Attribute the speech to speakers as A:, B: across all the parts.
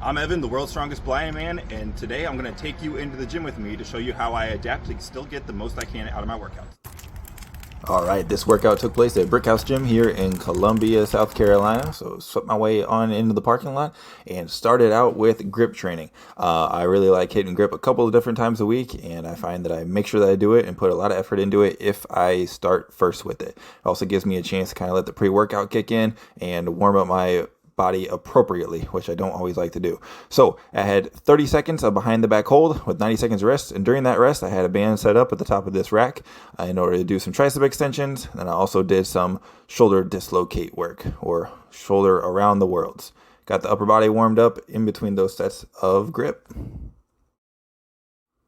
A: I'm Evan, the world's strongest blind man, and today I'm going to take you into the gym with me to show you how I adapt to still get the most I can out of my workouts.
B: All right, this workout took place at Brickhouse Gym here in Columbia, South Carolina. So swept my way on into the parking lot and started out with grip training. I really like hitting grip a couple of different times a week, and I find that I make sure that I do it and put a lot of effort into it if I start first with it. It also gives me a chance to kind of let the pre-workout kick in and warm up my body appropriately, which I don't always like to do. So I had 30 seconds of behind the back hold with 90 seconds rest, and during that rest I had a band set up at the top of this rack in order to do some tricep extensions, and I also did some shoulder dislocate work, or shoulder around the worlds. Got the upper body warmed up in between those sets of grip.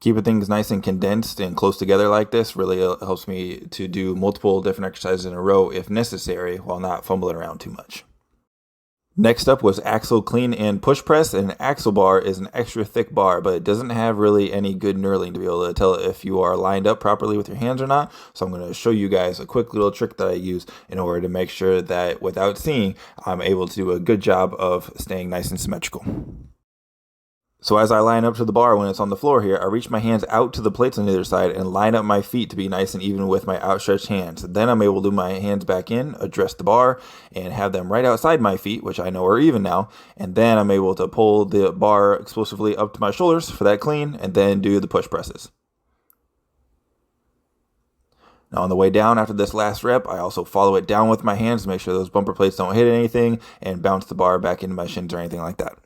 B: Keeping things nice and condensed and close together like this really helps me to do multiple different exercises in a row if necessary, while not fumbling around too much. Next up was axle clean and push press. And an axle bar is an extra thick bar, but it doesn't have really any good knurling to be able to tell if you are lined up properly with your hands or not. So I'm going to show you guys a quick little trick that I use in order to make sure that without seeing, I'm able to do a good job of staying nice and symmetrical. So as I line up to the bar when it's on the floor here, I reach my hands out to the plates on the other side and line up my feet to be nice and even with my outstretched hands. Then I'm able to move my hands back in, address the bar, and have them right outside my feet, which I know are even now. And then I'm able to pull the bar explosively up to my shoulders for that clean, and then do the push presses. Now on the way down after this last rep, I also follow it down with my hands to make sure those bumper plates don't hit anything and bounce the bar back into my shins or anything like that.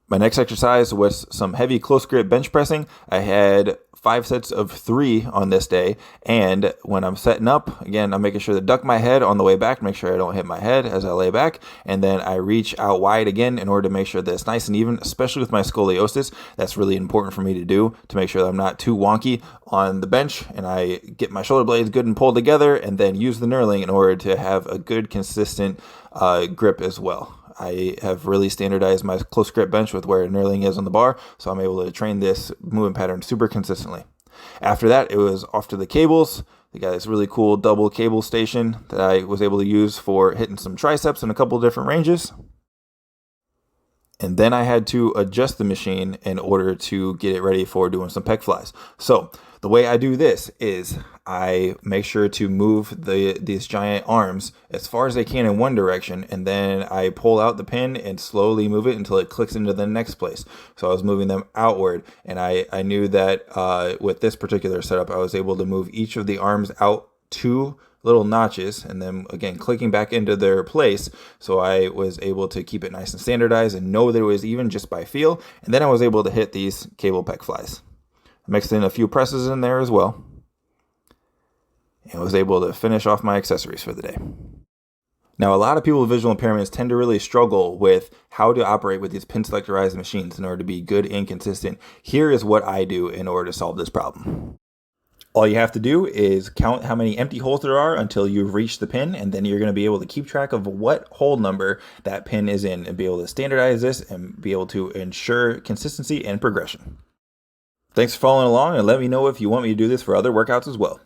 B: My next exercise was some heavy close grip bench pressing. I had 5 sets of 3 on this day, and when I'm setting up, again, I'm making sure to duck my head on the way back, make sure I don't hit my head as I lay back, and then I reach out wide again in order to make sure that it's nice and even, especially with my scoliosis. That's really important for me to do, to make sure that I'm not too wonky on the bench, and I get my shoulder blades good and pulled together, and then use the knurling in order to have a good, consistent grip as well. I have really standardized my close grip bench with where knurling is on the bar, so I'm able to train this movement pattern super consistently. After that, it was off to the cables. They got this really cool double cable station that I was able to use for hitting some triceps in a couple different ranges. And then I had to adjust the machine in order to get it ready for doing some pec flies. So the way I do this is I make sure to move these giant arms as far as they can in one direction, and then I pull out the pin and slowly move it until it clicks into the next place. So I was moving them outward, and I knew that with this particular setup, I was able to move each of the arms out 2 little notches, and then again clicking back into their place, so I was able to keep it nice and standardized and know that it was even just by feel. And then I was able to hit these cable pec flies. I mixed in a few presses in there as well, and was able to finish off my accessories for the day. Now, a lot of people with visual impairments tend to really struggle with how to operate with these pin selectorized machines in order to be good and consistent. Here is what I do in order to solve this problem. All you have to do is count how many empty holes there are until you've reached the pin, and then you're going to be able to keep track of what hole number that pin is in and be able to standardize this and be able to ensure consistency and progression. Thanks for following along, and let me know if you want me to do this for other workouts as well.